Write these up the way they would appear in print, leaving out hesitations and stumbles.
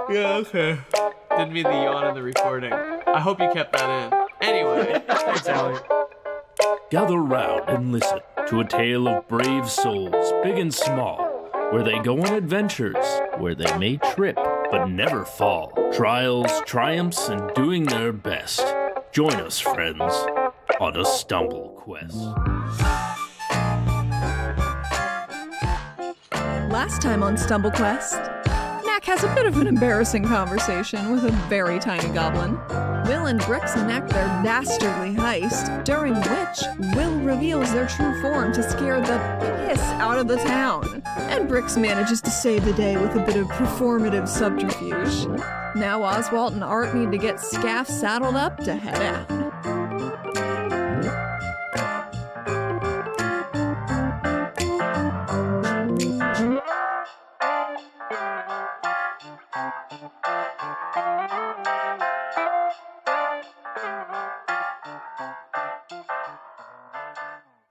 Yeah, okay. Didn't mean the yawn in the recording. I hope you kept that in. Anyway, thanks, Allie. Gather round and listen to a tale of brave souls, big and small, where they go on adventures, where they may trip but never fall. Trials, triumphs, and doing their best. Join us, friends, on a stumble quest. Last time on Stumble Quest, Knack has a bit of an embarrassing conversation with a very tiny goblin. Will and Brix enact their dastardly heist, during which Will reveals their true form to scare the piss out of the town. And Brix manages to save the day with a bit of performative subterfuge. Now Oswalt and Art need to get Scaff saddled up to head out.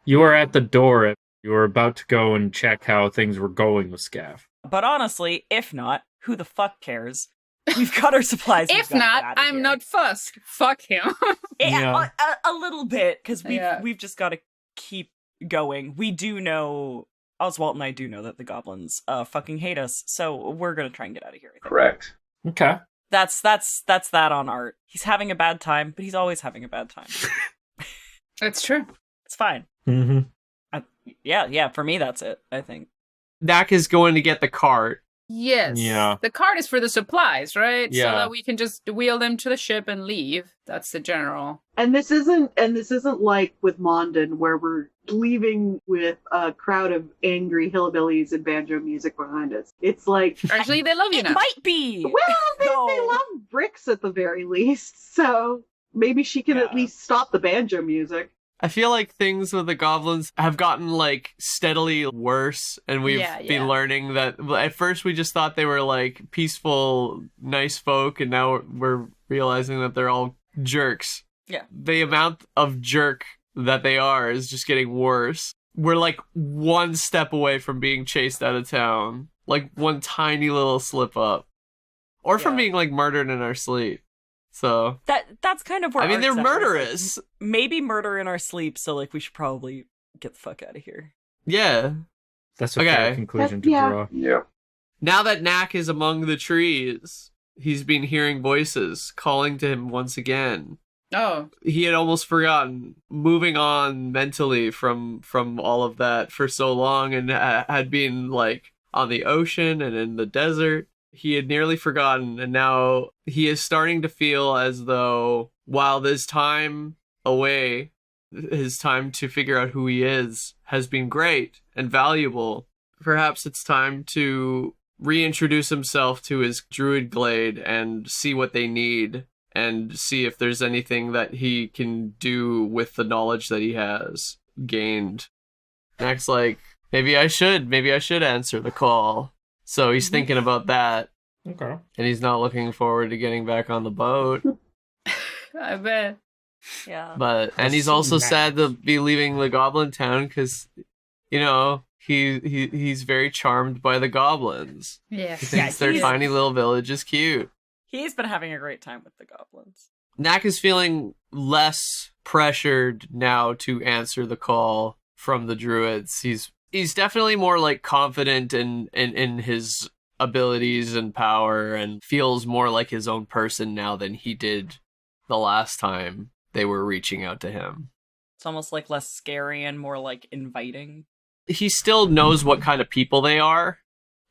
You were at the door. You were about to go and check how things were going with Scaff. But honestly, if not, who the fuck cares? We've got our supplies. If not, I'm not fussed. Fuck him. Yeah. A little bit, because we've just got to keep going. We do know, Oswalt and I do know that the goblins fucking hate us, so we're gonna try and get out of here. I think. Correct. Okay. That's that on Art. He's having a bad time, but he's always having a bad time. That's true. It's fine. Mm-hmm. Yeah, for me, that's it, I think. Knack is going to get the cart. Yes. Yeah. The cart is for the supplies, right? Yeah. So that we can just wheel them to the ship and leave. That's the general. And this isn't like with Mondin, where we're leaving with a crowd of angry hillbillies and banjo music behind us. It's like... Actually, they love you now. It might be! Well, they love Brix at the very least, so maybe she can at least stop the banjo music. I feel like things with the goblins have gotten, like, steadily worse, and we've been learning that at first we just thought they were, like, peaceful, nice folk, and now we're realizing that they're all jerks. Yeah. The amount of jerk that they are is just getting worse. We're, like, one step away from being chased out of town. Like, one tiny little slip up. Or from being, like, murdered in our sleep. So that's kind of where they're Art's at. murderous. Maybe murder in our sleep, so like we should probably get the fuck out of here. Yeah. That's a fair conclusion to draw. Yeah. Now that Knack is among the trees, he's been hearing voices calling to him once again. Oh. He had almost forgotten, moving on mentally from all of that for so long, and had been like on the ocean and in the desert. He had nearly forgotten, and now he is starting to feel as though, while this time away, his time to figure out who he is, has been great and valuable. Perhaps it's time to reintroduce himself to his druid glade and see what they need, and see if there's anything that he can do with the knowledge that he has gained. Knack's like, maybe I should answer the call. So he's thinking about that. Okay. And he's not looking forward to getting back on the boat. I bet. Yeah. And he's also sad to be leaving the goblin town because, you know, he's very charmed by the goblins. Yeah. He thinks their tiny little village is cute. He's been having a great time with the goblins. Knack is feeling less pressured now to answer the call from the druids. He's definitely more like confident in his abilities and power, and feels more like his own person now than he did the last time they were reaching out to him. It's almost like less scary and more like inviting. He still knows what kind of people they are,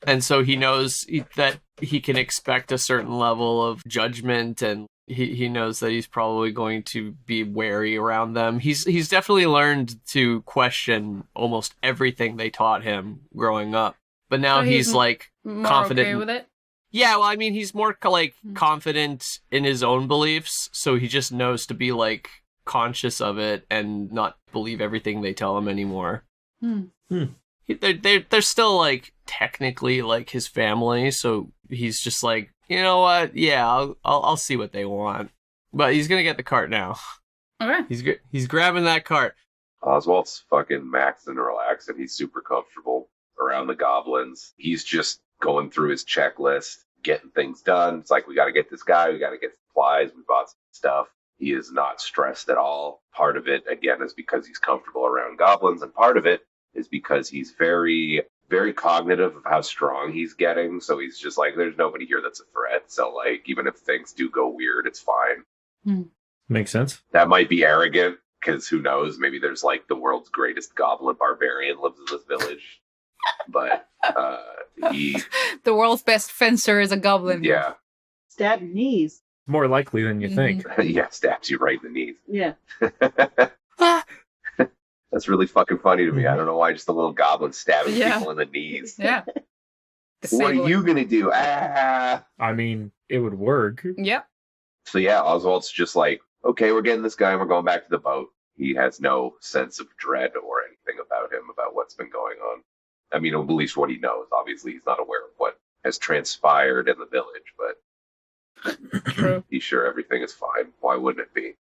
and so he knows that he can expect a certain level of judgment, and he knows that he's probably going to be wary around them. He's definitely learned to question almost everything they taught him growing up. But now he's like confident. Okay with it? Yeah, well, I mean, he's more like confident in his own beliefs, so he just knows to be like conscious of it and not believe everything they tell him anymore. They're still like technically like his family, so he's just like, you know what? Yeah, I'll see what they want. But he's gonna get the cart now. Okay. He's grabbing that cart. Oswalt's fucking maxed and relaxed, and he's super comfortable around the goblins. He's just going through his checklist, getting things done. It's like, we got to get this guy, we got to get supplies, we bought some stuff. He is not stressed at all. Part of it, again, is because he's comfortable around goblins, and part of it is because he's very, very cognitive of how strong he's getting. So he's just like, there's nobody here that's a threat. So, like, even if things do go weird, it's fine. Makes sense. That might be arrogant, because who knows? Maybe there's, like, the world's greatest goblin barbarian lives in this village. But the world's best fencer is a goblin. Yeah. Stab your knees. More likely than you think. Yeah, stabs you right in the knees. Yeah. That's really fucking funny to me. I don't know why just a little goblin stabbing people in the knees. Yeah. What are you gonna do? Ah! I mean, it would work. Yep. So yeah, Oswalt's just like, okay, we're getting this guy and we're going back to the boat. He has no sense of dread or anything about him, about what's been going on. I mean, at least what he knows. Obviously, he's not aware of what has transpired in the village, but True. he's sure everything is fine. Why wouldn't it be?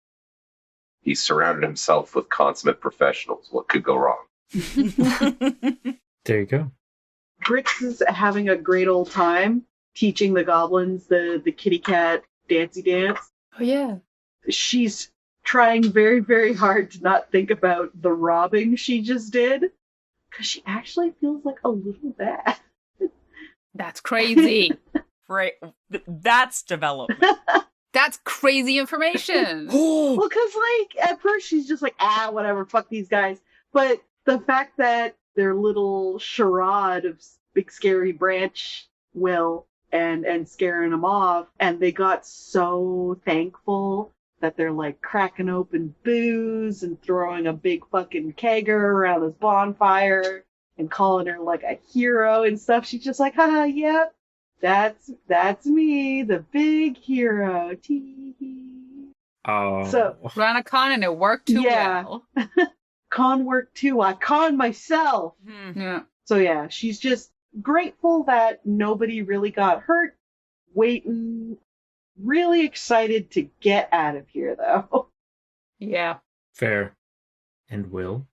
He's surrounded himself with consummate professionals. What could go wrong? There you go. Brix is having a great old time teaching the goblins the kitty cat dancey dance. Oh, yeah. She's trying very, very hard to not think about the robbing she just did, because she actually feels like a little bad. That's crazy. Right. That's development. That's crazy information. Well, because, like, at first she's just like, whatever, fuck these guys. But the fact that their little charade of big scary branch Will and scaring them off, and they got so thankful that they're, like, cracking open booze and throwing a big fucking kegger around this bonfire and calling her, like, a hero and stuff. She's just like, haha, yeah. That's me, the big hero. Tee-hee. Oh. So Ran a con and it worked too well. Con worked too. I conned myself. Yeah. So yeah, she's just grateful that nobody really got hurt. Waiting, really excited to get out of here though. Yeah. Fair. And William.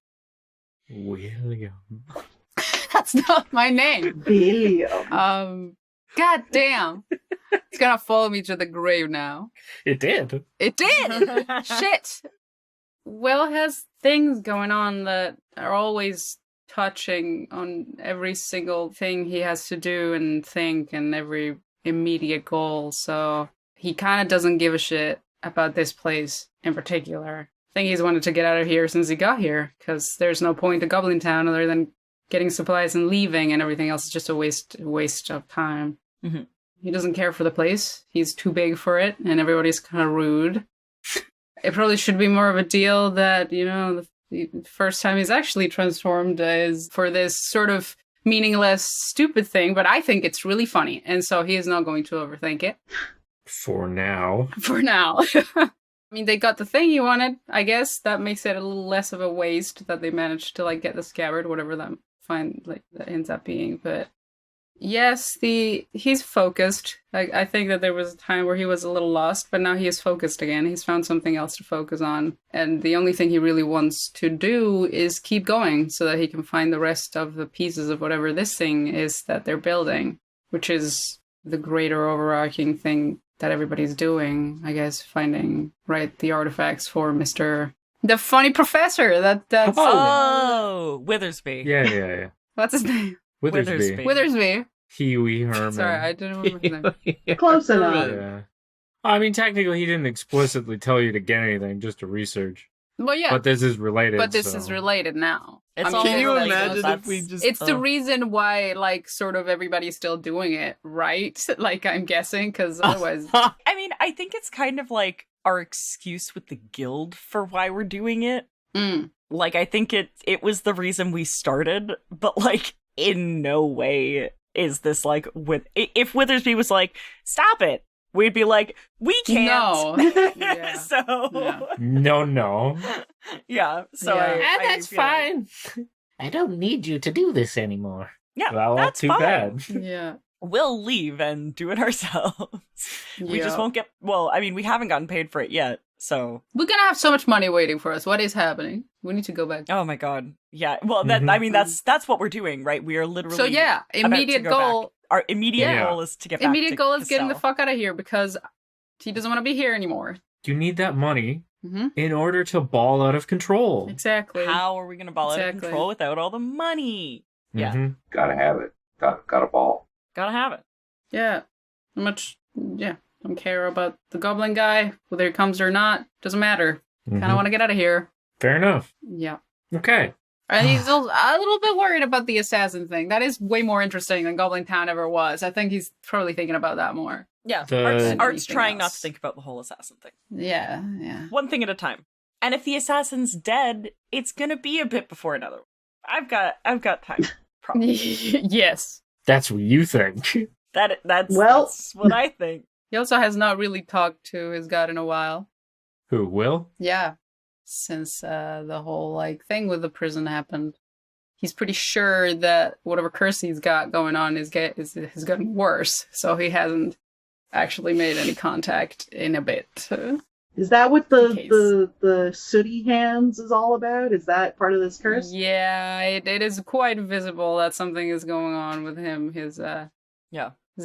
That's not my name. William. God damn. It's gonna follow me to the grave now. It did. It did! Shit! Will has things going on that are always touching on every single thing he has to do and think and every immediate goal, so he kind of doesn't give a shit about this place in particular. I think he's wanted to get out of here since he got here, because there's no point to Goblin Town other than getting supplies and leaving, and everything else is just a waste of time. Mm-hmm. He doesn't care for the place. He's too big for it, and everybody's kind of rude. It probably should be more of a deal that, you know, the first time he's actually transformed is for this sort of meaningless, stupid thing, but I think it's really funny, and so he is not going to overthink it. For now. For now. I mean, they got the thing he wanted, I guess. That makes it a little less of a waste that they managed to, like, get the scabbard, whatever that ends up being, but yes, he's focused. I think that there was a time where he was a little lost, but now he is focused again. He's found something else to focus on, and the only thing he really wants to do is keep going so that he can find the rest of the pieces of whatever this thing is that they're building, which is the greater overarching thing that everybody's doing, I guess, finding, the artifacts for the funny professor that's... Oh, Withersby. Yeah. What's his name? Withersby. Huey Herman. Sorry, I didn't remember his name. Close enough. Yeah. I mean, technically, he didn't explicitly tell you to get anything, just to research. Well, yeah. But this is related. But this is related now. Can you imagine if we just... It's the reason why, sort of everybody's still doing it, right? I'm guessing, because otherwise... I mean, I think it's kind of like our excuse with the guild for why we're doing it. Mm. I think it was the reason we started, but, in no way is this, if Withersby was like, stop it, we'd be like, we can't. No. Yeah. So... Yeah. No. Yeah, so yeah. That's fine. I don't need you to do this anymore. Yeah, Well, that's too fine. bad. Yeah. We'll leave and do it ourselves. We just won't get... Well, I mean, we haven't gotten paid for it yet, so... We're gonna have so much money waiting for us. What is happening? We need to go back. Oh my god. Yeah, well, I mean, that's what we're doing, right? We are literally... So yeah, immediate goal Our immediate goal is to get back Immediate to goal is Castell. getting the fuck out of here because he doesn't want to be here anymore. You need that money Mm-hmm. in order to ball out of control. Exactly. How are we going to ball out of control without all the money? Yeah. Mm-hmm. Gotta have it. Got a ball. Gotta have it. Yeah. How much? Yeah. Don't care about the goblin guy, whether he comes or not. Doesn't matter. Kind of want to get out of here. Fair enough. Yeah. Okay. And he's a little bit worried about the assassin thing. That is way more interesting than Goblin Town ever was. I think he's probably thinking about that more. Yeah. The- Art's trying not to think about the whole assassin thing. Yeah. One thing at a time. And if the assassin's dead, it's gonna be a bit before another one. I've got time. Probably. Yes. That's what you think. That's what I think. He also has not really talked to his god in a while. Who, Will? Yeah. Since the whole thing with the prison happened. He's pretty sure that whatever curse he's got going on has gotten worse. So he hasn't actually made any contact in a bit. Is that what the sooty hands is all about? Is that part of this curse? Yeah, it is quite visible that something is going on with him. His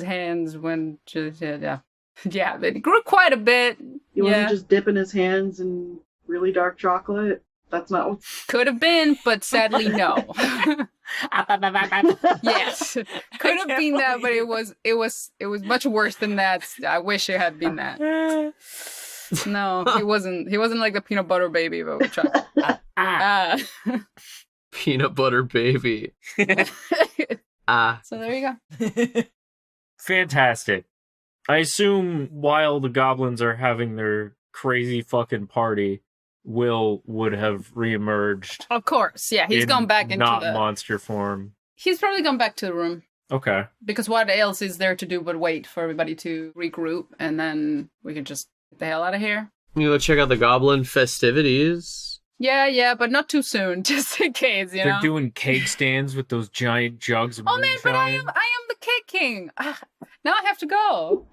hands went just yeah, it grew quite a bit. He wasn't just dipping his hands in really dark chocolate. That's not what... Could have been, but sadly no. Yes, could have been that, but it was much worse than that. I wish it had been that. No, he wasn't like the peanut butter baby, but Peanut butter baby. So there you go. Fantastic. I assume while the goblins are having their crazy fucking party, Will would have reemerged. Of course, yeah, he's gone back into not the monster form. He's probably gone back to the room. Okay. Because what else is there to do but wait for everybody to regroup, and then we can just get the hell out of here? You go check out the goblin festivities. Yeah, but not too soon, just in case, They're doing cake stands with those giant jugs of man, but I am the cake king. Now I have to go.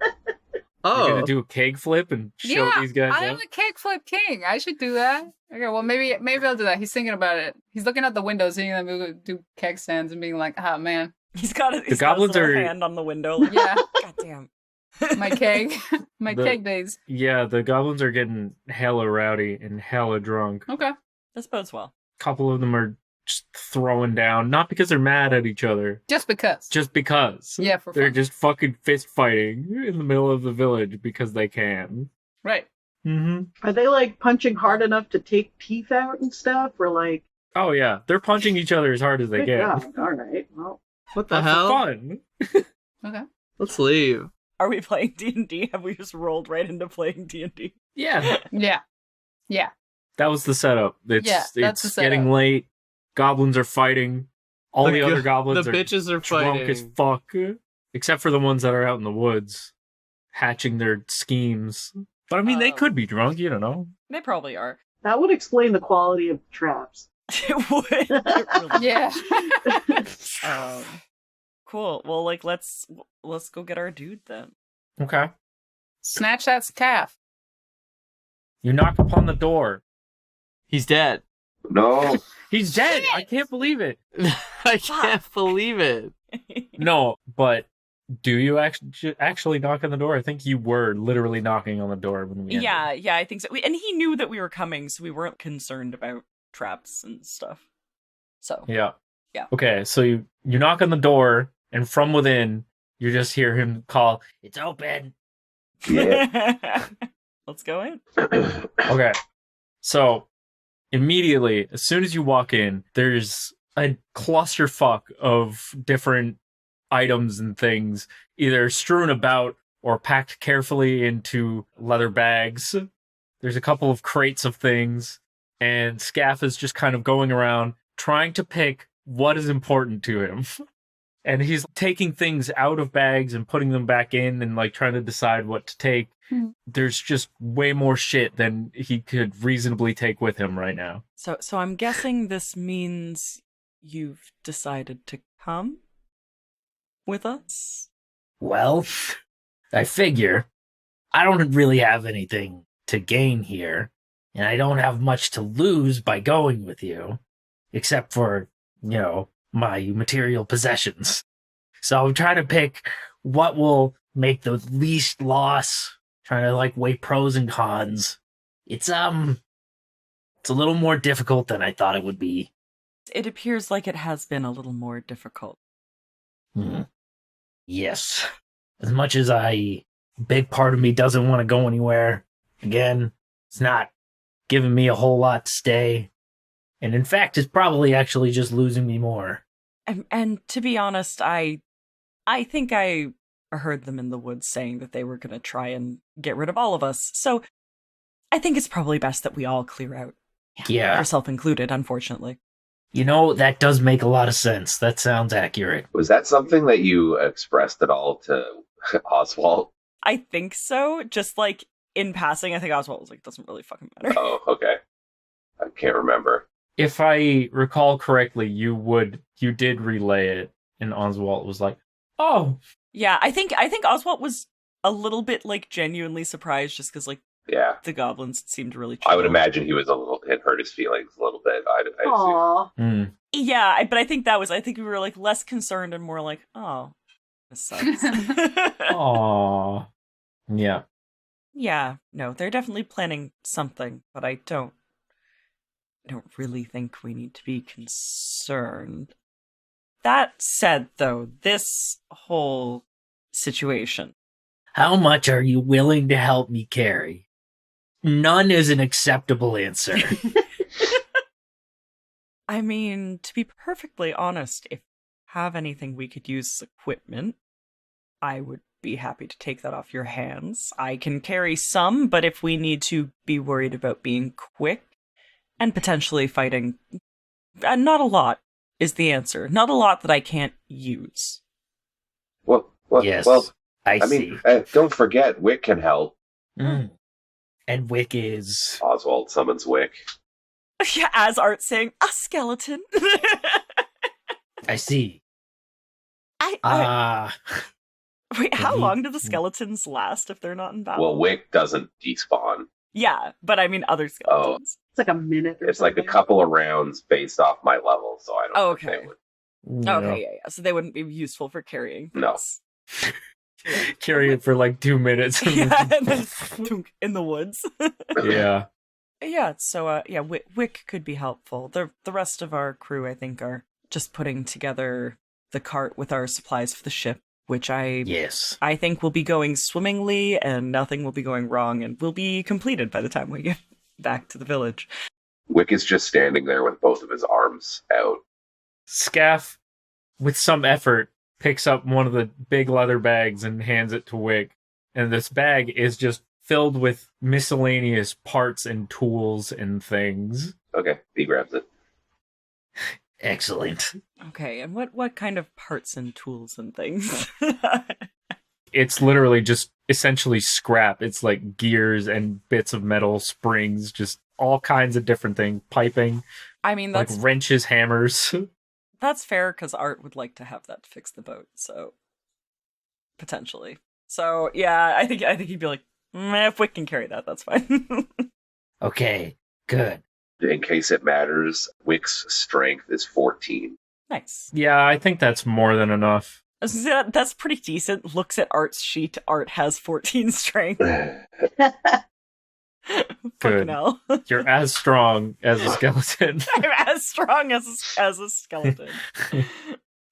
You're gonna do a cake flip and show these guys I am the cake flip king. I should do that. Okay, well maybe I'll do that. He's thinking about it. He's looking out the window, seeing them do cake stands and being like, man. He's got his goblins little are hand on the window. Like, yeah. Goddamn. My cake. Cake days. Yeah, the goblins are getting hella rowdy and hella drunk. Okay. This bodes well. A couple of them are just throwing down, not because they're mad at each other. Just because. Yeah, for they're fun. just fucking fist fighting in the middle of the village because they can. Right. Mm-hmm. Are they punching hard enough to take teeth out and stuff, or Oh yeah, they're punching each other as hard as they can. God. All right. Well, What the That's hell? fun. Okay. Let's leave. Are we playing D&D? Have we just rolled right into playing D&D? Yeah. Yeah. That was the setup. That's the It's setup. getting late. Goblins are fighting. All the other goblins the are bitches are drunk fighting. as fuck. Except for the ones that are out in the woods, hatching their schemes. But I mean, they could be drunk, you don't know. They probably are. that would explain the quality of the traps. It would. It really Yeah. Cool. Well, let's go get our dude then. Okay. Snatch that calf. You knock upon the door. He's dead. No. He's dead! I can't believe it. I can't believe it. No, but do you actually knock on the door? I think you were literally knocking on the door when we entered. Yeah, I think so. And he knew that we were coming, so we weren't concerned about traps and stuff. So Yeah. Yeah. Okay, so you knock on the door, and from within, you just hear him call, "It's open!" Yeah. Let's go in. Okay. So, immediately, as soon as you walk in, there's a clusterfuck of different items and things, either strewn about or packed carefully into leather bags. There's a couple of crates of things, and Scaff is just kind of going around trying to pick what is important to him. And he's taking things out of bags and putting them back in and trying to decide what to take. There's just way more shit than he could reasonably take with him right now. So I'm guessing this means you've decided to come with us? Well, I figure I don't really have anything to gain here, and I don't have much to lose by going with you, except for, my material possessions. So I'm trying to pick what will make the least loss. Trying to like weigh pros and cons. It's a little more difficult than I thought it would be. It appears like it has been a little more difficult. Yes. As much as a big part of me doesn't want to go anywhere, again, it's not giving me a whole lot to stay. And in fact, it's probably actually just losing me more. And to be honest, I think I heard them in the woods saying that they were going to try and get rid of all of us. So I think it's probably best that we all clear out. Yeah. Yourself included, unfortunately. You know, that does make a lot of sense. That sounds accurate. Was that something that you expressed at all to Oswalt? I think so. Just like in passing, I think Oswalt was like, doesn't really fucking matter. Oh, okay. I can't remember. If I recall correctly, you did relay it, and Oswalt was like, "Oh, yeah." I think Oswalt was a little bit like genuinely surprised, just because like the goblins seemed really chill. I would imagine he was it hurt his feelings a little bit. I Aww. Yeah, but I think we were like less concerned and more like, oh, this sucks. Aww. Yeah. Yeah, no, they're definitely planning something, but I don't really think we need to be concerned. That said, though, this whole situation. How much are you willing to help me carry? None is an acceptable answer. I mean, to be perfectly honest, if you have anything we could use as equipment, I would be happy to take that off your hands. I can carry some, but if we need to be worried about being quick and potentially fighting, not a lot is the answer. Not a lot that I can't use. Well, yes, I mean, don't forget, Wick can help. And Wick is... Oswalt summons Wick. Yeah, as Art's saying, a skeleton. I see. Wait, how long do the skeletons last if they're not in battle? Well, Wick doesn't despawn. Yeah, but I mean other skeletons. It's like a minute or It's something. like a couple of rounds based off my level, so I don't think they would. Okay, yeah. So they wouldn't be useful for carrying. No. Carry it for like 2 minutes. Yeah, and then thunk, in the woods. Yeah. Yeah, so Wick could be helpful. The rest of our crew, I think, are just putting together the cart with our supplies for the ship, which I think will be going swimmingly and nothing will be going wrong and will be completed by the time we get back to the village. Wick is just standing there with both of his arms out. Scaff, with some effort, picks up one of the big leather bags and hands it to Wick. And this bag is just filled with miscellaneous parts and tools and things. Okay, he grabs it. Excellent. Okay, and what kind of parts and tools and things? It's literally just essentially scrap. It's like gears and bits of metal, springs, just all kinds of different things. Piping. I mean, that's like wrenches, hammers. That's fair because Art would like to have that to fix the boat, so potentially. So yeah, I think he'd be like, if Wick can carry that, that's fine. Okay, good. In case it matters, Wick's strength is 14. Nice. Yeah, I think that's more than enough. That's pretty decent. Looks at Art's sheet. Art has 14 strength. Fucking hell. You're as strong as a skeleton. I'm as strong as a skeleton.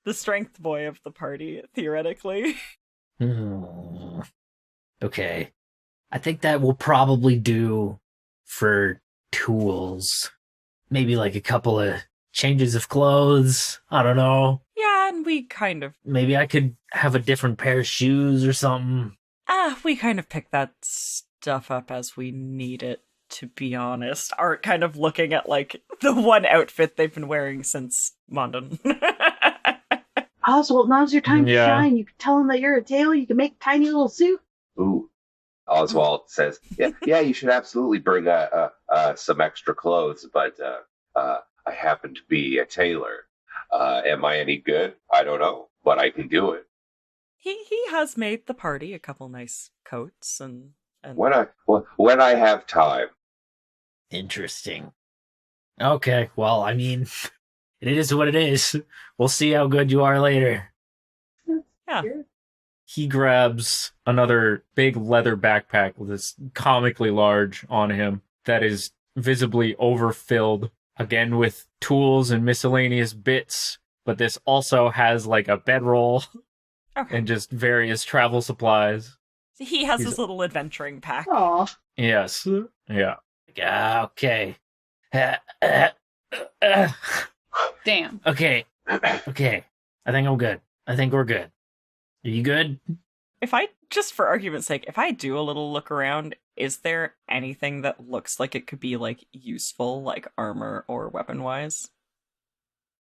The strength boy of the party, theoretically. Okay. I think that will probably do for tools. Maybe like a couple of changes of clothes. I don't know. Yeah, and we kind of... Maybe I could have a different pair of shoes or something. We kind of pick that stuff up as we need it, to be honest. Art kind of looking at, like, the one outfit they've been wearing since Mondon. Oswalt, now's your time to shine. You can tell him that you're a tailor. You can make a tiny little suit. Ooh. Oswalt says, yeah, you should absolutely bring some extra clothes, but I happen to be a tailor. Am I any good? I don't know, but I can do it. He has made the party a couple nice coats and when I have time. Interesting. Okay, well, I mean, it is what it is. We'll see how good you are later. Yeah. He grabs another big leather backpack that's comically large on him that is visibly overfilled, again with tools and miscellaneous bits, but this also has like a bedroll and just various travel supplies. He has his little adventuring pack. Aw. Yes. Yeah. Okay. Damn. Okay. Okay. I think I'm good. I think we're good. Are you good? If I, just for argument's sake, if I do a little look around, is there anything that looks like it could be, like, useful, like armor or weapon-wise?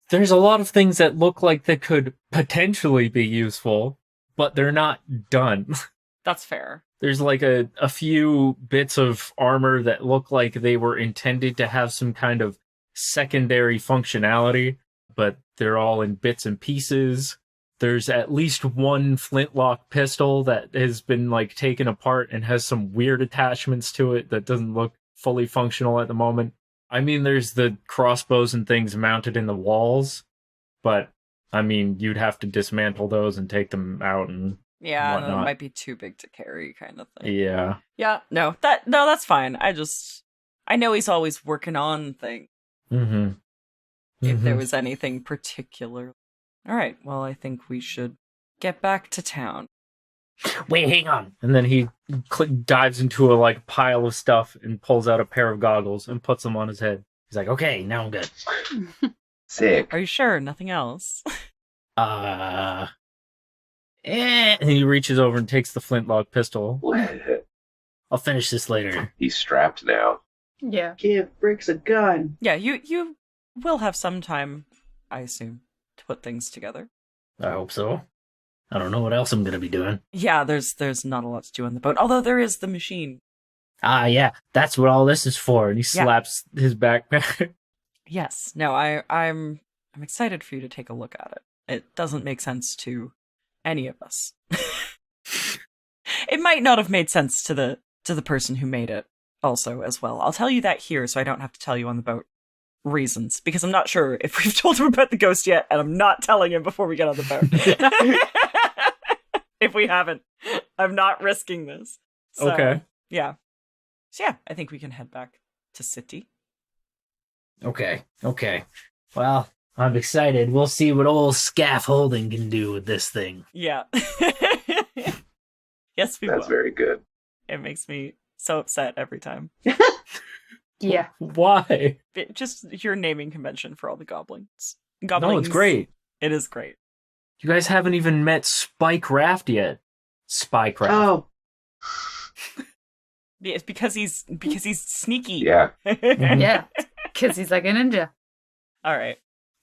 There's a lot of things that look like they could potentially be useful, but they're not done. That's fair. There's like a few bits of armor that look like they were intended to have some kind of secondary functionality, but they're all in bits and pieces. There's at least one flintlock pistol that has been like taken apart and has some weird attachments to it that doesn't look fully functional at the moment. I mean, there's the crossbows and things mounted in the walls, but I mean, you'd have to dismantle those and take them out and Yeah, whatnot. no, it might be too big to carry, kind of thing. Yeah. Yeah, no, that's fine. I know he's always working on things. Mm-hmm. If there was anything particular. All right, well, I think we should get back to town. Wait, hang on. And then he dives into a like pile of stuff and pulls out a pair of goggles and puts them on his head. He's like, okay, now I'm good. Sick. Are you sure? Nothing else? And he reaches over and takes the flintlock pistol. I'll finish this later. He's strapped now. Yeah. Give Brix a gun. Yeah, you will have some time, I assume, to put things together. I hope so. I don't know what else I'm going to be doing. Yeah, there's not a lot to do on the boat. Although there is the machine. Ah, yeah, that's what all this is for. And he slaps his backpack. Yes. No, I'm excited for you to take a look at it. It doesn't make sense to any of us. It might not have made sense to the person who made it also as well. I'll tell you that here so I don't have to tell you on the boat reasons, because I'm not sure if we've told him about the ghost yet, and I'm not telling him before we get on the boat. If we haven't, I'm not risking this. So, Okay. Yeah. So yeah, I think we can head back to city. Okay. Well, I'm excited. We'll see what old scaffolding can do with this thing. Yeah. Yes, we That's will. very good. It makes me so upset every time. Yeah. Why? Just your naming convention for all the goblins. No, it's great. It is great. You guys haven't even met Spycraft yet. Spycraft. Oh. It's because he's sneaky. Yeah. Yeah. Because he's like a ninja. All right.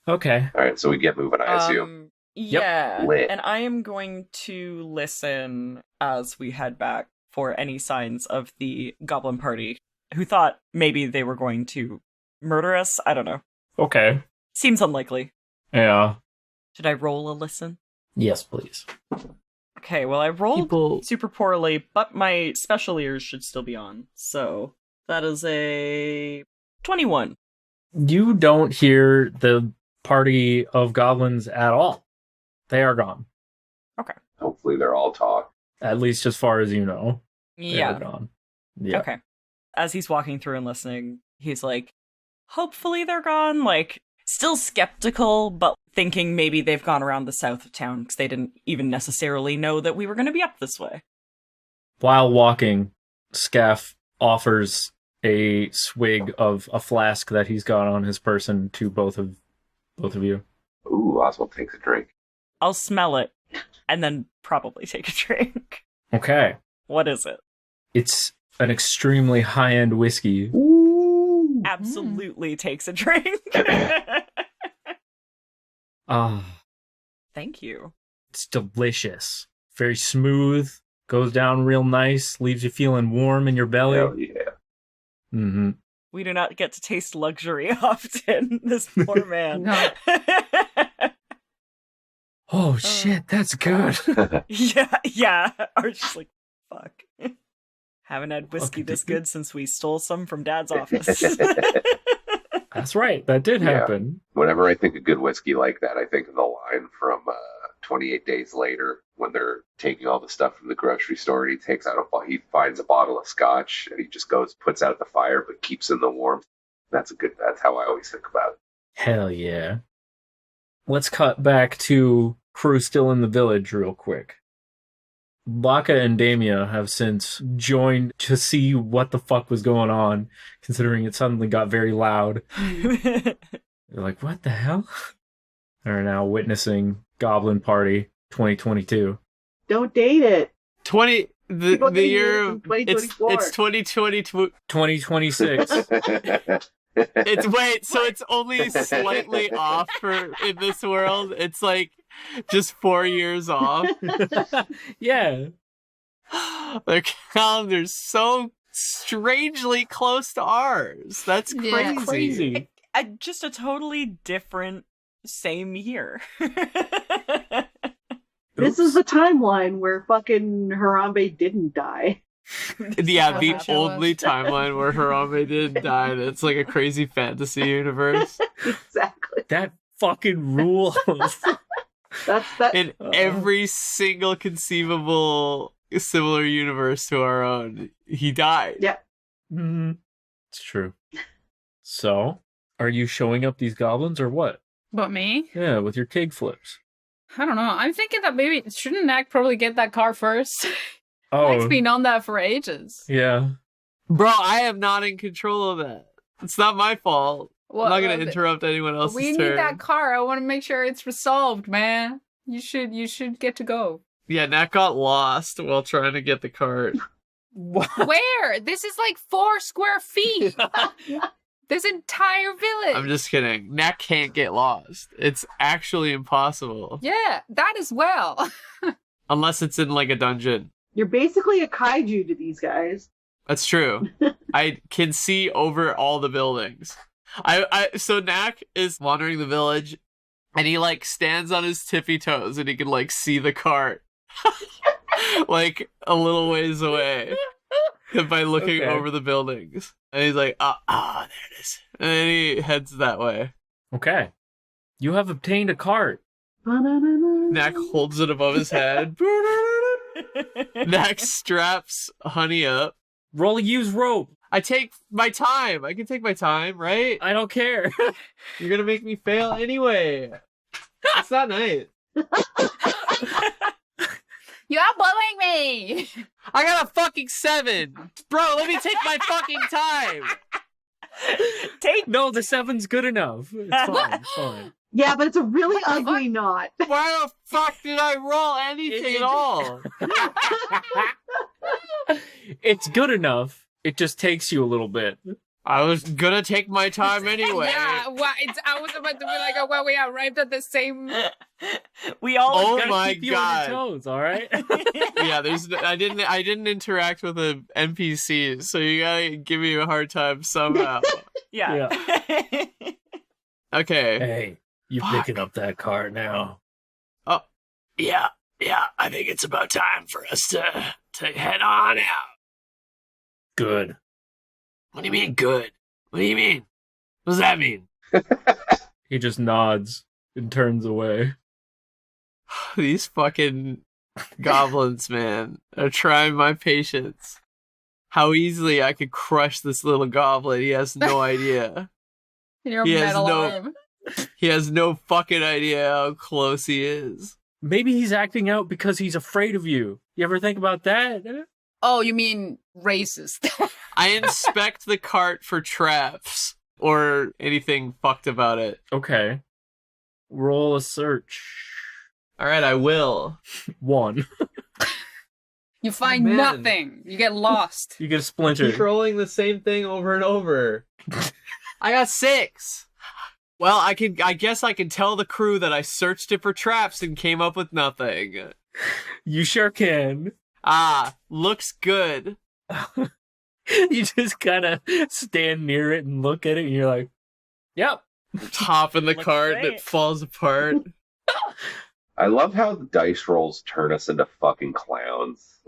Okay. All right, so we get moving, I assume. Yeah. Lit. And I am going to listen as we head back for any signs of the goblin party who thought maybe they were going to murder us. I don't know. Okay. Seems unlikely. Yeah. Should I roll a listen? Yes, please. Okay, well, I rolled People- super poorly, but my special ears should still be on. So that is a 21. You don't hear the party of goblins at all. They are gone. Hopefully they're all talk. At least as far as you know. They are Yeah. gone. Yeah. Okay. As he's walking through and listening, he's like, hopefully they're gone. Like, still skeptical, but thinking maybe they've gone around the south of town because they didn't even necessarily know that we were going to be up this way. While walking, Scaff offers a swig of a flask that he's got on his person to both of you. Ooh, Oswalt takes a drink. I'll smell it and then probably take a drink. Okay. What is it? It's an extremely high-end whiskey. Ooh. Absolutely takes a drink. Ah, Thank you. it's delicious. Very smooth. Goes down real nice. Leaves you feeling warm in your belly. Hell yeah. Mm-hmm. We do not get to taste luxury often, this poor man. No. Oh shit, that's good. Yeah. Arch's just like, fuck. Haven't had whiskey Fucking this did you? good since we stole some from Dad's office. That's right. That did Yeah. happen. Whenever I think of good whiskey like that, I think of the line from 28 days later, when they're taking all the stuff from the grocery store, and he finds a bottle of scotch, and he just puts out the fire, but keeps in the warmth. That's how I always think about it. Hell yeah. Let's cut back to crew still in the village real quick. Baka and Damia have since joined to see what the fuck was going on, considering it suddenly got very loud. They're like, what the hell? They're now witnessing Goblin Party 2022. Don't date it. People The year think it's 2024. it's 2022. 2026. So it's only slightly off in this world. It's like just 4 years off. Yeah. Their calendar's so strangely close to ours. That's crazy. Yeah, Crazy. Just a totally different same year. This is the timeline where fucking Harambe didn't die. Yeah, the how much it only was. timeline where Harambe didn't die. That's like a crazy fantasy universe. Exactly. That fucking rules. That's that. In every single conceivable similar universe to our own, he died. Yeah. Mhm. It's true. So, are you showing up these goblins or what? But me? Yeah, with your keg flips. I don't know. I'm thinking that maybe shouldn't Knack probably get that car first? Oh, Knack's been on that for ages. yeah. Bro, I am not in control of that. It's not my fault. Well, I'm not going to interrupt anyone else's we turn. need that car. I want to make sure it's resolved, man. You should get to go. Yeah, Knack got lost while trying to get the cart. Where? This is like 4 square feet. This entire village. I'm just kidding. Knack can't get lost. It's actually impossible. Yeah, that as well. Unless it's in like a dungeon. You're basically a kaiju to these guys. That's true. I can see over all the buildings. So Knack is wandering the village, and he like stands on his tippy toes, and he can like see the cart, like a little ways away, by looking over the buildings. And he's like, there it is. And then he heads that way. Okay. You have obtained a cart. Knack holds it above his head. Knack straps Honey up. Roll a use rope. I take my time. I can take my time, right? I don't care. You're gonna make me fail anyway. It's not nice. You are bullying me. I got a fucking 7. Bro, let me take my fucking time. No, the 7's good enough. It's fine. It's fine. Yeah, but it's a really ugly knot. Why the fuck did I roll anything at all? It's good enough. It just takes you a little bit. I was gonna take my time anyway. Yeah, well, I was about to be like, oh, well, we arrived at the same. We all Oh Gotta my keep you on your God. toes, all right? Yeah, I didn't interact with the NPCs, so you gotta give me a hard time somehow. yeah. Okay. Hey, you Fuck. picking up that car now? Yeah, I think it's about time for us to head on out. Good. What do you mean, good? What do you mean? What does that mean? He just nods and turns away. These fucking goblins, man, are trying my patience. How easily I could crush this little goblin, he has no idea. Your He has metal no- arm. He has no fucking idea how close he is. Maybe he's acting out because he's afraid of you. You ever think about that? Oh, you mean racist? I inspect the cart for traps or anything fucked about it. Okay. Roll a search. All right, I will. 1. You find Man. nothing. You get lost. You get a splinter. Keep rolling the same thing over and over. I got 6. Well, I guess I can tell the crew that I searched it for traps and came up with nothing. You sure can. Looks good. You just kind of stand near it and look at it, and you're like, yep. Hop in the Looks cart great. that falls apart. I love how the dice rolls turn us into fucking clowns.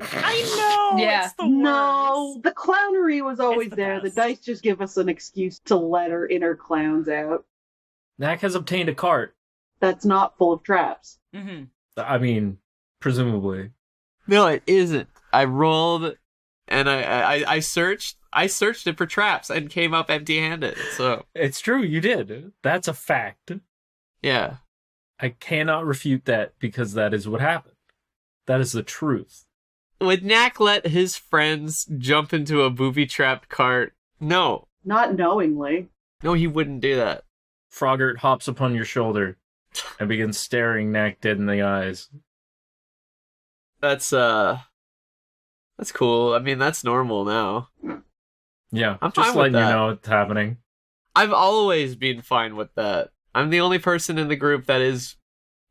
I know. Yeah. It's the No, worst. the clownery was always the there. best. The dice just give us an excuse to let our inner clowns out. Knack has obtained a cart. that's not full of traps. Mm-hmm. I mean, presumably. No, it isn't. I rolled and I searched it for traps and came up empty-handed. So It's true, you did. That's a fact. yeah. I cannot refute that because that is what happened. That is the truth. Would Knack let his friends jump into a booby-trapped cart? No. Not knowingly. No, he wouldn't do that. Froggart hops upon your shoulder and begins staring Knack dead in the eyes. That's cool. I mean, that's normal now. Yeah, I'm just fine with letting you that. know it's happening. I've always been fine with that. I'm the only person in the group that is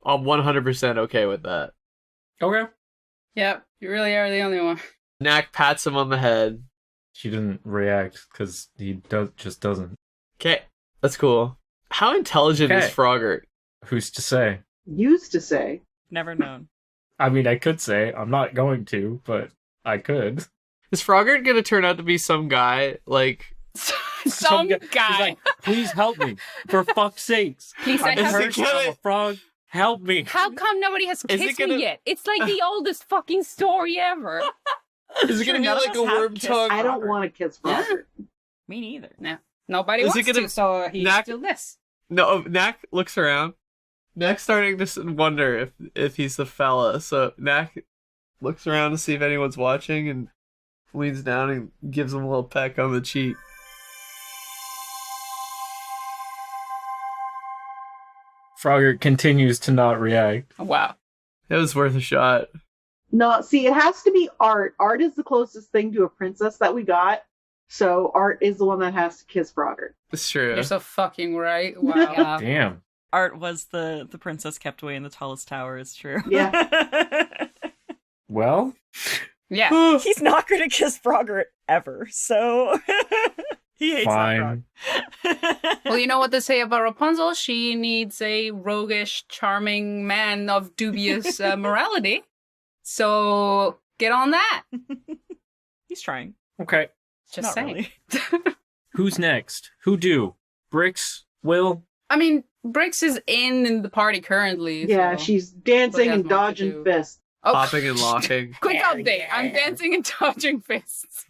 100% okay with that. Okay. Yep, you really are the only one. Knack pats him on the head. She didn't react because he just doesn't. Okay, that's cool. How intelligent is Okay. Froggart? Who's to say? Used to say. Never known. I mean, I could say. I'm not going to, but I could. Is Froggart gonna turn out to be some guy, like... Some He's guy. like, please help me. For fuck's sakes. Please I'm help me. cursed, I'm a frog. Help me. How come nobody has Is it kissed gonna- me yet? It's like the oldest fucking story ever. Is it gonna be none of like us a have worm kissed tongue? I don't want to kiss Robert. Me neither. No, nobody Is wants it gonna- to, so he's Knack- still this. No, Knack looks around. Knack's starting to wonder if he's the fella. So Knack looks around to see if anyone's watching and leans down and gives him a little peck on the cheek. Froggart continues to not react. Oh, wow. It was worth a shot. No, see, it has to be Art. Art is the closest thing to a princess that we got. So Art is the one that has to kiss Froggart. It's true. You're so fucking right. Wow. Yeah. Damn. Art was the princess kept away in the tallest tower, is true. Yeah. Well, Yeah. He's not going to kiss Froggart ever, so he hates fine. that frog. Well, you know what they say about Rapunzel? She needs a roguish, charming man of dubious morality. So get on that. He's trying. Okay. Just Not saying. really. Who's next? Who do? Brix? Will? I mean, Brix is in the party currently. Yeah, so- she's dancing has and more to dodging do. fists. Oh, Popping and locking. quick Hell update. yeah. I'm dancing and dodging fists.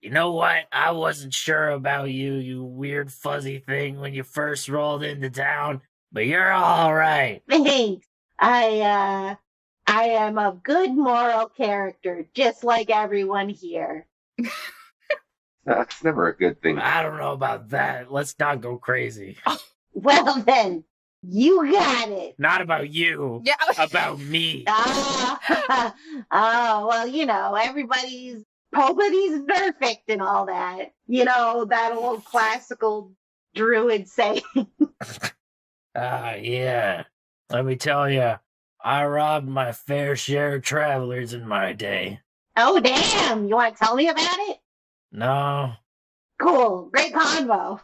You know what? I wasn't sure about you, you weird fuzzy thing, when you first rolled into town, but you're all right. Thanks. I am of good moral character, just like everyone here. That's never a good thing. I don't know about that. Let's not go crazy. Well then, you got it. Not about you. Yeah. About me. Oh, well, you know, nobody's perfect and all that. You know, that old classical druid saying. Yeah. Let me tell you, I robbed my fair share of travelers in my day. Oh, damn. You want to tell me about it? No. Cool. Great convo.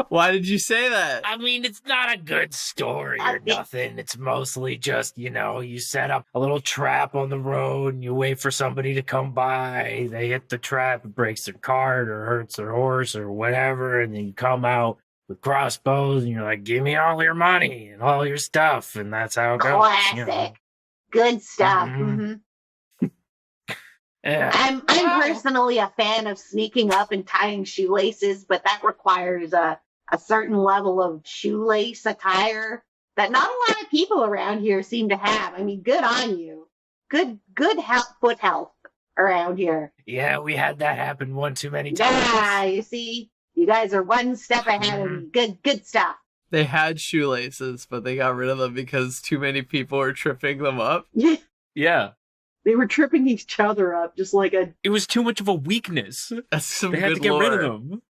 Why did you say that? I mean, it's not a good story or nothing. It's mostly just, you set up a little trap on the road and you wait for somebody to come by. They hit the trap, it breaks their cart or hurts their horse or whatever. And then you come out with crossbows and you're like, give me all your money and all your stuff. And that's how it goes. Classic. Good stuff. Mhm. hmm Yeah. I'm personally a fan of sneaking up and tying shoelaces, but that requires a certain level of shoelace attire that not a lot of people around here seem to have. I mean, good on you. Good foot health around here. Yeah, we had that happen one too many times. Yeah, you see, you guys are one step ahead of me. Good stuff. They had shoelaces, but they got rid of them because too many people were tripping them up. Yeah. They were tripping each other up, just like a. It was too much of a weakness. That's some They good had to get lore. rid of them.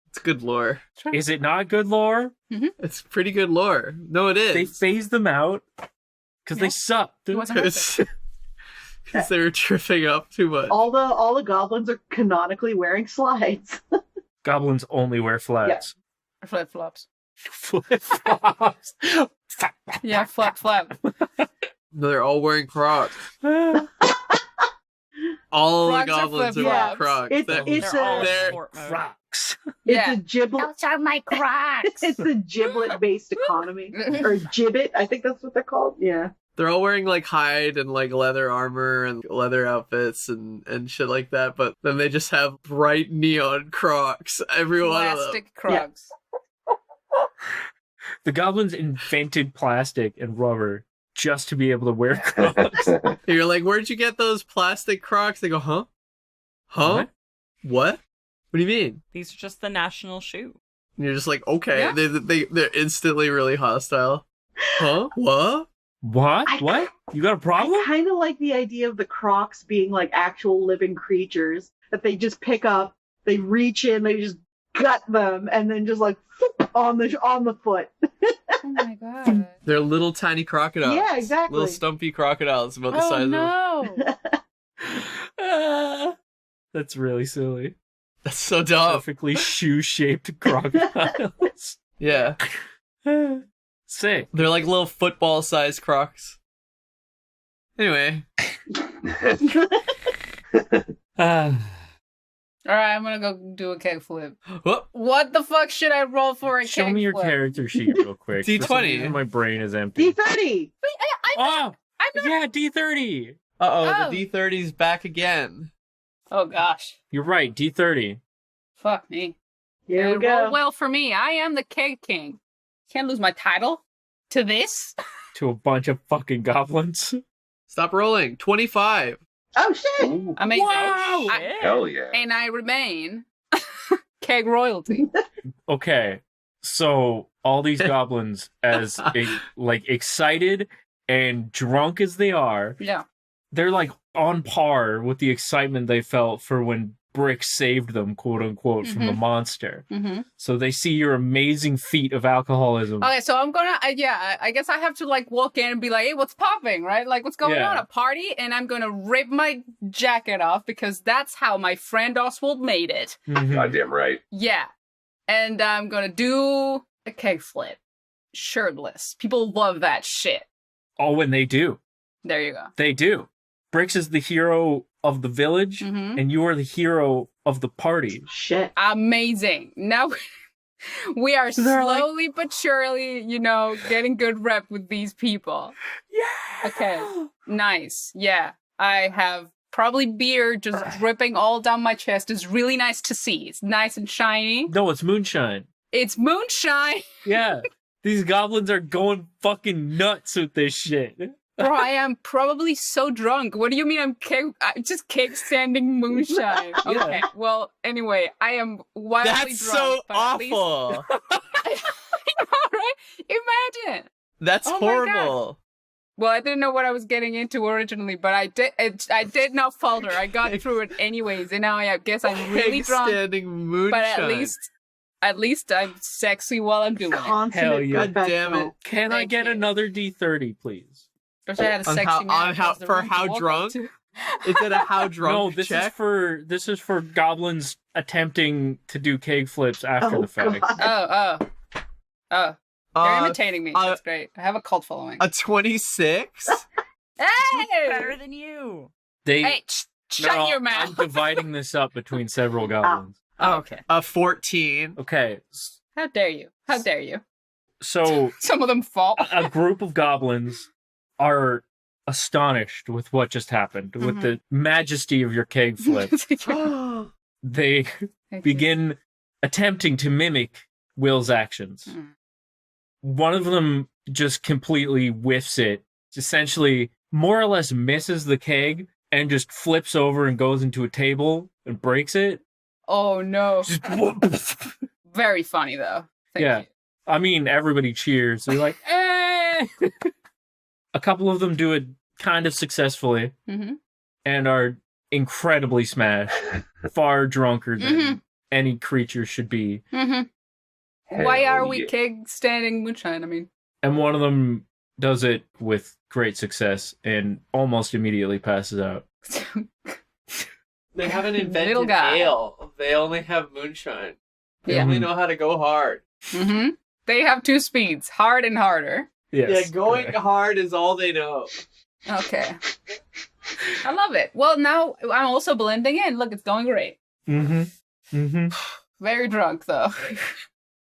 It's good lore. Is it not good lore? It's pretty good lore. No, it is. They phased them out because they sucked. It wasn't worth it. Because they were tripping up too much. All the goblins are canonically wearing slides. Goblins only wear flats. Flip flops. Flip flops. Yeah, flap. No, they're all wearing Crocs. All the Crocs are goblins are flip-flops. wearing Crocs. It's They're- it's They're all a they're- sport mode. Crocs. Yeah. It's a giblet. Those are my Crocs. It's a giblet-based economy, or gibbet. I think that's what they're called. Yeah. They're all wearing like hide and like leather armor and leather outfits and shit like that, but then they just have bright neon Crocs. Every one of them. Plastic Crocs. The goblins invented plastic and rubber just to be able to wear Crocs. You're like, where'd you get those plastic Crocs? They go, huh? Huh? What? What do you mean? These are just the national shoe. And you're just like, okay. Yeah. They're instantly really hostile. Huh? What? What? What? You got a problem? I kind of like the idea of the Crocs being like actual living creatures that they just pick up, they reach in, they just gut them, and then just like on the foot. Oh my god. They're little tiny crocodiles. Yeah, exactly. Little stumpy crocodiles about the size of... no. That's really silly. That's so dumb. Perfectly shoe-shaped crocodiles. Yeah. Sick. They're like little football-sized Crocs. Anyway. Alright, I'm gonna go do a keg flip. Whoop. What the fuck should I roll for a keg flip? Show me your character sheet real quick. For some D20. reason, my brain is empty. D30. Oh! Yeah, D30! Uh-oh, the D30's back again. Oh gosh. You're right, D30. Fuck me. Here we It go. rolled well for me. I am the keg king. Can't lose my title to this. To a bunch of fucking goblins. Stop rolling. 25. Oh shit! Amazing. Wow! Hell yeah. And I remain keg royalty. Okay, so all these goblins, as like excited and drunk as they are, Yeah. they're like on par with the excitement they felt for when Brix saved them, quote unquote, from the monster. Mm-hmm. So they see your amazing feat of alcoholism. Okay, so I'm gonna, I guess I have to like walk in and be like, hey, what's popping, right? Like, what's going on? A party? And I'm gonna rip my jacket off because that's how my friend Oswalt made it. Mhm. Goddamn right. Yeah. And I'm gonna do a keg flip. Shirtless. People love that shit. Oh, when they do. There you go. They do. Brix is the hero of the village, Mhm. and you are the hero of the party. Shit. Amazing. Now we are They're like- slowly but surely, getting good rep with these people. Yeah! Okay. Nice. Yeah. I have probably beer just dripping all down my chest. It's really nice to see. It's nice and shiny. No, it's moonshine. It's moonshine. Yeah. These goblins are going fucking nuts with this shit. Bro, I am probably so drunk. What do you mean I'm just standing moonshine? Okay. Well, anyway, I am wildly That's drunk. so but at least- awful. I know, right? Imagine. That's Oh my horrible. Well, I didn't know what I was getting into originally, but I did not falter. I got through it anyways, and now I guess I'm really drunk. Standing moonshine. But at least I'm sexy while I'm doing it. Consummate Hell yeah. God damn it. Can I Thank get you. another D30, please? Wish I had a On sexy how- man on how- across the for room to how walk up drunk? to. Is it a how drunk No, check? this is for goblins attempting to do keg flips after Oh, the fact. God. Oh. They're imitating me. That's great. I have a cult following. A 26? Hey! Better than you. They Hey, shut your I'm mouth. dividing this up between several goblins. Oh, okay. A 14. Okay, How dare you? How dare you? so Some of them fall. a group of goblins are astonished with what just happened, with the majesty of your keg flip. They Thank you. begin attempting to mimic Will's actions. Mm. One of them just completely whiffs it, essentially more or less misses the keg and just flips over and goes into a table and breaks it. Oh no. Just Very funny though. Thank Yeah. you. I mean, everybody cheers. They're like, eh! A couple of them do it kind of successfully Mm-hmm. and are incredibly smashed, far drunker than any creature should be. Mm-hmm. Why Hell are we yeah. keg standing moonshine? I mean, And one of them does it with great success and almost immediately passes out. They haven't Little invented guy. ale. They only have moonshine. They Yeah. only know how to go hard. mm-hmm. They have two speeds, hard and harder. Yes. Yeah, going correct. hard is all they know. Okay. I love it. Well, now I'm also blending in. Look, it's going great. Mm-hmm. Mm-hmm. Very drunk, though.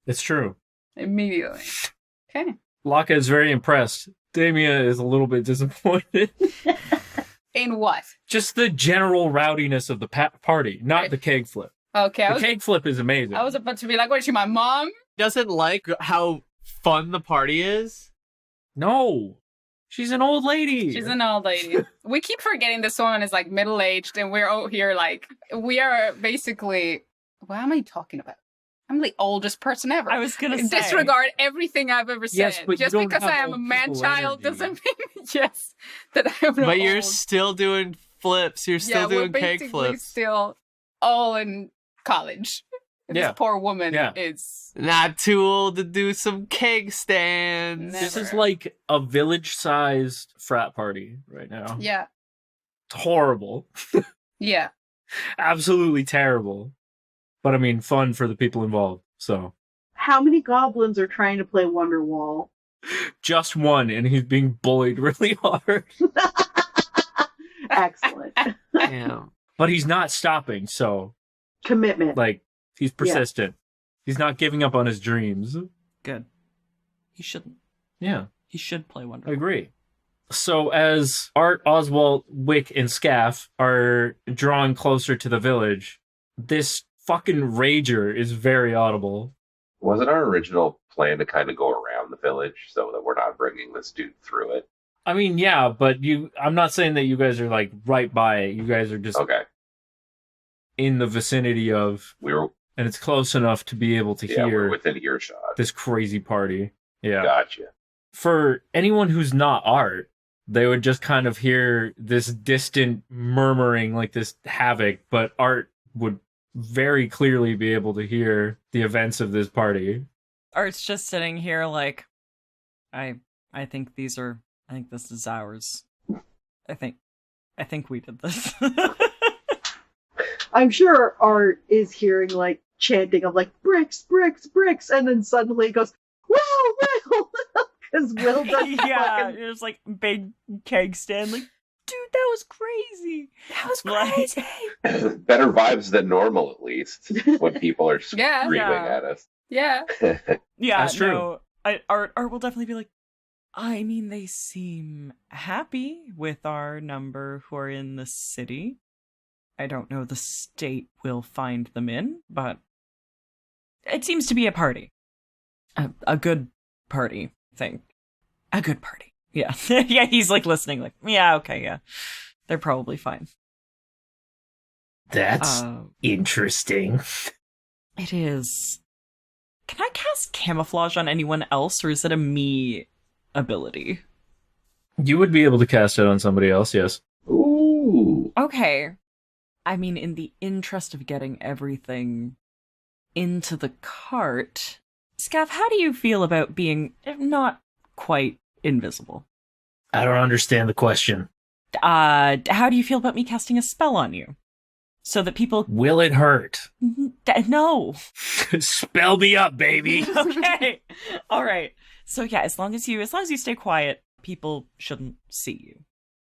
It's true. Immediately. Okay. Laka is very impressed. Damia is a little bit disappointed. In what? Just the general rowdiness of the party, not the keg flip. Okay. The keg flip is amazing. I was about to be like, what is she, my mom? Doesn't like how fun the party is? No. She's an old lady. She's an old lady. We keep forgetting this woman is like middle-aged and we're out here like, we are basically, what am I talking about? I'm the oldest person ever. I was gonna say. Disregard everything I've ever said. Yes, but just you don't because I have am a old man-child people doesn't mean, yes, that I'm not But you're old. still doing flips. You're still doing we're keg basically flips. still all in college. And Yeah. This poor woman Yeah. is... Not too old to do some keg stands. Never. This is like a village-sized frat party right now. Yeah. It's horrible. Yeah. Absolutely terrible. But I mean, fun for the people involved. So How many goblins are trying to play Wonderwall? just one, and he's being bullied really hard. Excellent. Damn. But he's not stopping, so Commitment. like he's persistent. He's not giving up on his dreams. Good. He shouldn't. Yeah, He should play Wonder. I agree. So as Art, Oswalt, Wick, and Scaff are drawing closer to the village, this fucking rager is very audible. Wasn't our original plan to kind of go around the village so that we're not bringing this dude through it? I mean, yeah, but I'm not saying that you guys are like right by it. You guys are just Okay. in the vicinity of, We were, and it's close enough to be able to yeah, we're hear within earshot. this crazy party. Yeah. Gotcha. For anyone who's not Art, they would just kind of hear this distant murmuring, like this havoc, but Art would very clearly be able to hear the events of this party. Art's just sitting here like, I think this is ours. I think we did this. I'm sure Art is hearing like chanting of like bricks, bricks, bricks, and then suddenly it goes, Will, because Will does yeah, fucking... there's like big keg stand. Like, dude, that was crazy. That was crazy. Better vibes than normal, at least, when people are Yeah. screaming Yeah. at us. Yeah. Yeah, That's true. no, Art will definitely be like, I mean, they seem happy with our number who are in the city. I don't know the state we'll find them in, but it seems to be a party. A good party, I think. A good party. Yeah. Yeah, he's like listening, like, yeah, okay, yeah. They're probably fine. That's interesting. It is. Can I cast camouflage on anyone else, or is it a me ability? You would be able to cast it on somebody else, yes. Ooh. Okay. I mean, in the interest of getting everything into the cart, Scaff, how do you feel about being not quite invisible? I don't understand the question. How do you feel about me casting a spell on you? So that people... Will it hurt? No. Spell me up, baby. Okay. All right. So yeah, as long as you stay quiet, people shouldn't see you.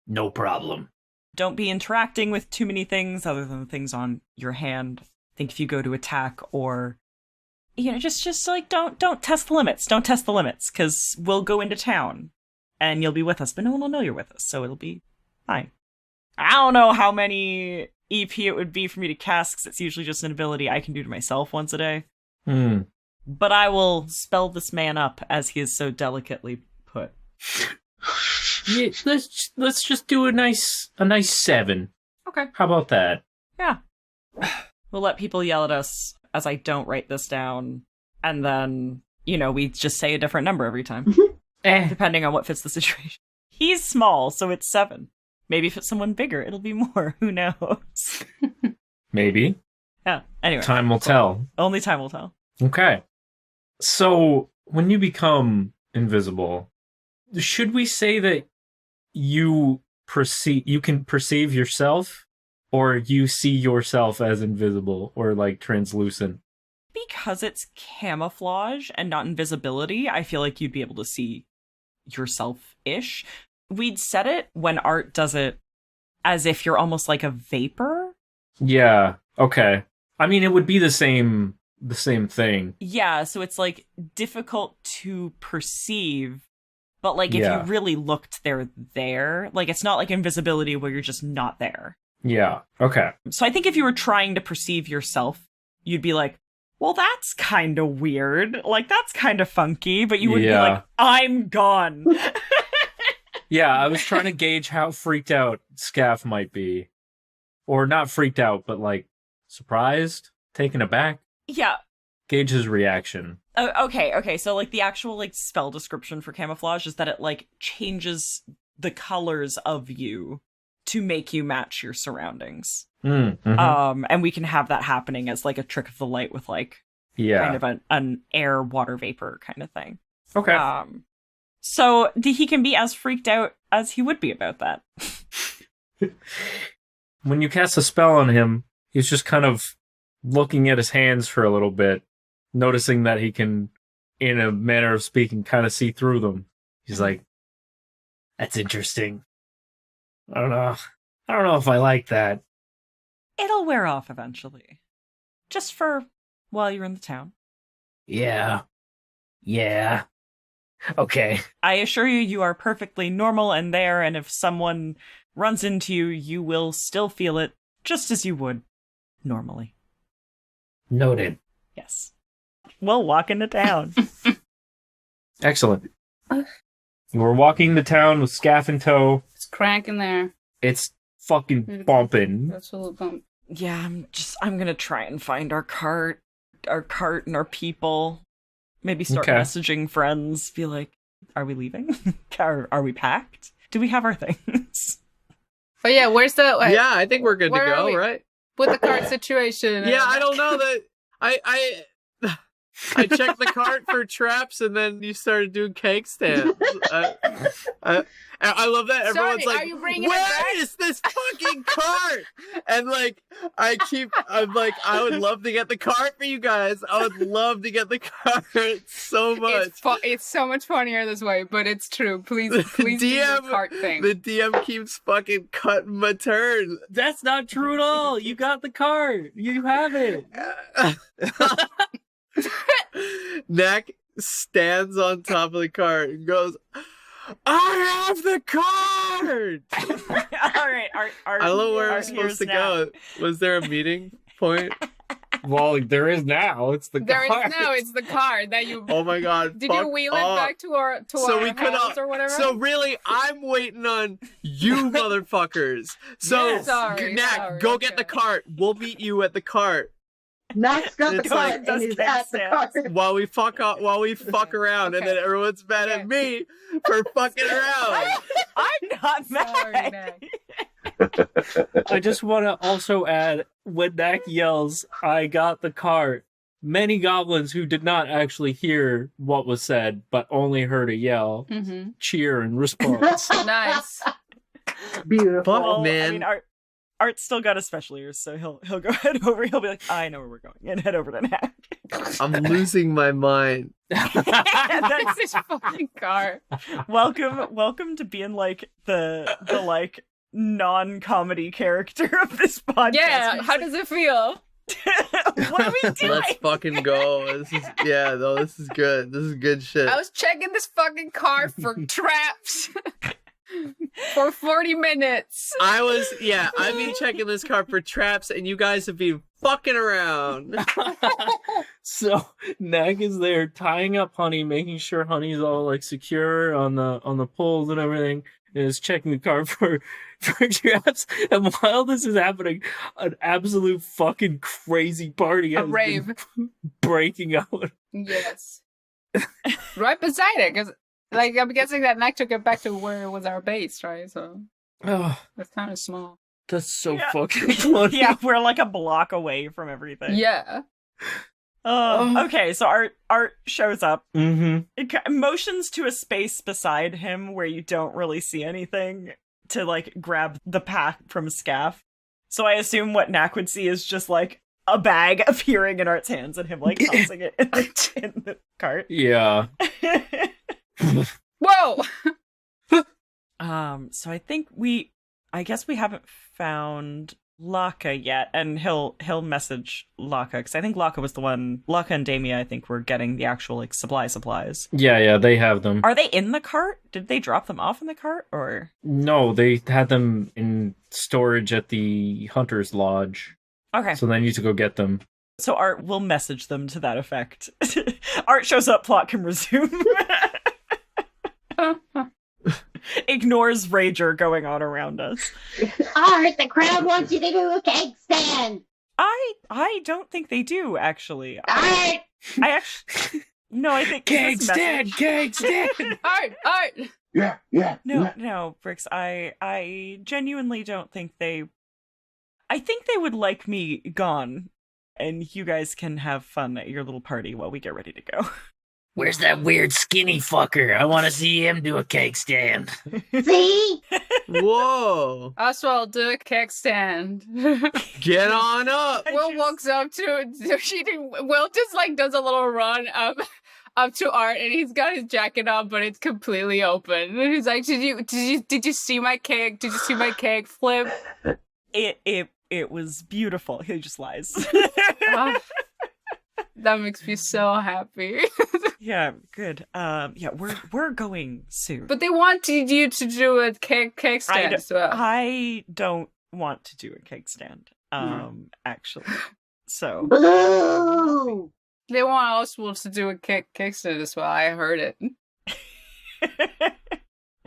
No problem. Don't be interacting with too many things other than the things on your hand. I think if you go to attack or, you know, just like don't test the limits. Don't test the limits, because we'll go into town and you'll be with us, but no one will know you're with us, so it'll be fine. I don't know how many EP it would be for me to cast, because it's usually just an ability I can do to myself once a day. But I will spell this man up, as he is so delicately put. Yeah, let's just do a nice 7. Okay. How about that? Yeah. We'll let people yell at us as I don't write this down, and then, you know, we just say a different number every time. Depending on what fits the situation. He's small, so it's 7. Maybe if it's someone bigger, it'll be more. Who knows? Maybe. Yeah. Anyway. Time will tell. Only time will tell. Okay. So, when you become invisible, should we say that you can perceive yourself, or you see yourself as invisible or like translucent? Because it's camouflage and not invisibility, I feel like you'd be able to see yourself-ish. We'd set it when Art does it as if you're almost like a vapor. Yeah. Okay. I mean, it would be the same the same thing. Yeah, so it's like difficult to perceive, but like if you really looked, they're there. Like it's not like invisibility where you're just not there. Yeah. Okay. So I think if you were trying to perceive yourself, you'd be like, well, that's kind of weird. Like, that's kind of funky, but you wouldn't be like, I'm gone. Yeah, I was trying to gauge how freaked out Scaff might be. Or not freaked out, but like surprised, taken aback. Yeah. Gauge his reaction. Okay. So like the actual like spell description for camouflage is that it like changes the colors of you to make you match your surroundings. Mm-hmm. And we can have that happening as like a trick of the light with like kind of an air water vapor kind of thing. Okay. So he can be as freaked out as he would be about that. When you cast a spell on him, he's just kind of looking at his hands for a little bit, noticing that he can, in a manner of speaking, kind of see through them. He's like, that's interesting. I don't know if I like that. It'll wear off eventually. Just for while you're in the town. Yeah. Okay. I assure you, you are perfectly normal and there, and if someone runs into you, you will still feel it just as you would normally. Noted. Yes. We'll walk into town. excellent. We're walking the town with Scaff in tow. It's cranking there. It's fucking bumping. Absolute bump. Yeah, I'm gonna try and find our cart and our people. Maybe start messaging friends. Be like, are we leaving? Are we packed? Do we have our things? Oh yeah, where's the? Yeah, I think we're good to go, right? With the cart situation. Yeah, I don't know that. I checked the cart for traps, and then you started doing cake stands. I love that everyone's Sorry, like, are you bringing "Where is this fucking cart?" And like, I'm like, I would love to get the cart for you guys. I would love to get the cart so much. It's so much funnier this way, but it's true. Please do the cart thing. The DM keeps fucking cutting my turn. That's not true at all. You got the cart. You have it. Knack stands on top of the cart and goes, I have the card! All right, I don't know where I'm supposed to go. Was there a meeting point? Well, there is now. It's the There card. is now. It's the card that you. Oh my god! Did you wheel it back to our house or whatever? So really, I'm waiting on you, motherfuckers. So Yes. Sorry, go get the cart. We'll meet you at the cart. Knack's got the It's cart like- and he's at the cart. While we fuck around, and then everyone's mad at me for fucking around. I'm not mad. I just want to also add, when Knack yells, I got the cart, many goblins who did not actually hear what was said, but only heard a yell, cheer in response. Nice. Beautiful. Fuck, man. I mean, Art's still got a special ears, so he'll go head over. He'll be like, I know where we're going, and head over to Knack. I'm losing my mind. That's this fucking car. Welcome to being like the like non-comedy character of this podcast. Yeah, how does it feel? What are we doing? Let's fucking go. This is good. This is good shit. I was checking this fucking car for traps for 40 minutes. I've been checking this car for traps, and you guys have been fucking around. So Knack is there tying up Honey, making sure Honey's all like secure on the poles and everything, and is checking the car for traps. And while this is happening, an absolute fucking crazy party has rave been breaking out. Yes. Right beside it, because like I'm guessing that Knack took it back to where was our base, right? So it's kind of small. That's so fucking funny. Yeah, we're like a block away from everything. Yeah. Okay, so Art shows up. Mm-hmm. It motions to a space beside him where you don't really see anything to like grab the pack from Scaff. So I assume what Knack would see is just like a bag appearing in Art's hands and him like tossing it in the cart. Yeah. Whoa. So I guess we haven't found Laka yet, and he'll message Laka, because I think Laka was the one. Laka and Damia, I think, were getting the actual like supplies. Yeah, they have them. Are they in the cart? Did they drop them off in the cart, or No, they had them in storage at the Hunter's Lodge. okay? So they need to go get them. So Art will message them to that effect. Art shows up, plot can resume. Ignores Rager going on around us. Art, the crowd wants you to do a cake stand. I don't think they do, actually. Art! I actually... No, I think... Cake stand! Art! No, Brix, I genuinely don't think they... I think they would like me gone, and you guys can have fun at your little party while we get ready to go. Where's that weird skinny fucker? I want to see him do a cake stand. See? Whoa. Oswalt, do a cake stand. Get on up. Will walks up to Will just like does a little run up to Art, and he's got his jacket on, but it's completely open. And he's like, "Did you see my cake? Did you see my cake flip?" It was beautiful. He just lies. That makes me so happy. Yeah, good. Yeah, we're going soon. But they wanted you to do a cake stand as well. I don't want to do a cake stand. Actually. So Boo! They want Oswald to do a cake stand as well. I heard it.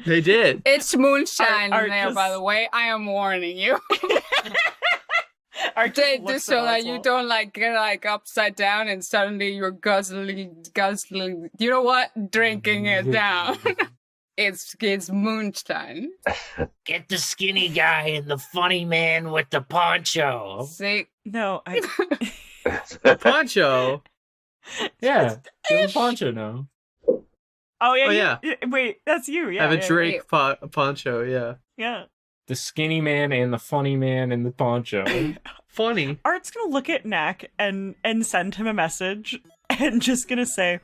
They did. It's moonshine Art in there, just... by the way. I am warning you. Just so that you don't like get like upside down and suddenly you're guzzling. You know what? Drinking it down. It's moonshine. Get the skinny guy and the funny man with the poncho. See? No, I... Poncho. Yeah, give a poncho now. Oh yeah. Oh, yeah. Wait, that's you. Yeah. Have a Drake poncho, yeah. Yeah. The skinny man and the funny man in the poncho. Funny. Art's gonna look at Knack and send him a message and just gonna say,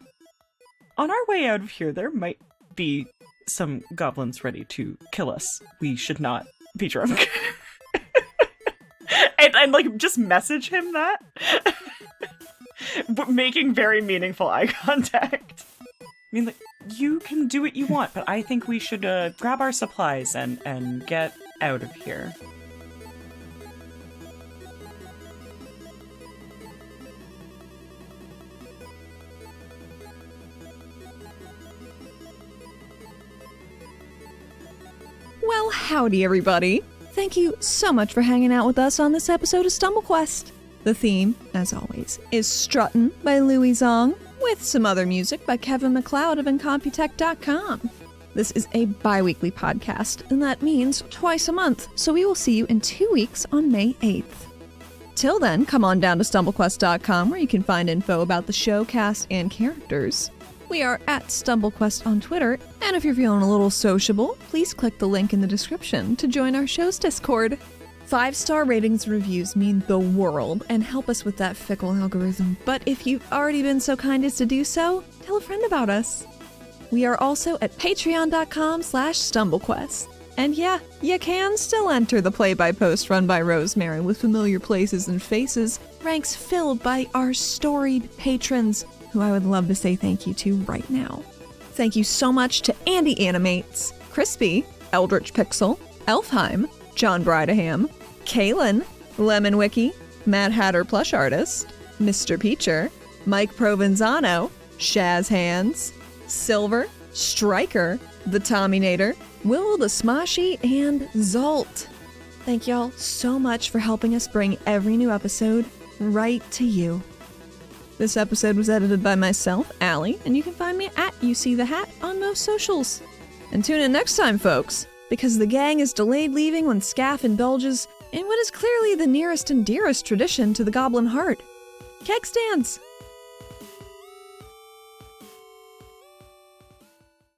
on our way out of here, there might be some goblins ready to kill us. We should not be drunk. and like just message him that. But making very meaningful eye contact. I mean, like, you can do what you want, but I think we should grab our supplies and get out of here. Well, howdy, everybody. Thank you so much for hanging out with us on this episode of StumbleQuest. The theme, as always, is Struttin by Louie Zong, with some other music by Kevin MacLeod of Incompetech.com. This is a bi-weekly podcast, and that means twice a month, so we will see you in 2 weeks on May 8th. Till then, come on down to StumbleQuest.com where you can find info about the show, cast, and characters. We are at StumbleQuest on Twitter, and if you're feeling a little sociable, please click the link in the description to join our show's Discord. 5-star ratings and reviews mean the world and help us with that fickle algorithm, but if you've already been so kind as to do so, tell a friend about us. We are also at patreon.com/StumbleQuest. And yeah, you can still enter the play-by-post run by Rosemary with familiar places and faces, ranks filled by our storied patrons, who I would love to say thank you to right now. Thank you so much to Andy Animates, Crispy, Eldritch Pixel, Elfheim, John Brideham, Kellan, Lemon Wiki, Mad Hatter Plush Artist, Mr. Peacher, Mike Provenzano, Shaz Hands, Silver, Striker, The Tommynator, Will the Smoshy, and Zolt. Thank y'all so much for helping us bring every new episode right to you. This episode was edited by myself, Allie, and you can find me at UCTheHat on most socials. And tune in next time, folks, because the gang is delayed leaving when Scaff indulges in what is clearly the nearest and dearest tradition to the goblin heart. Keg stands!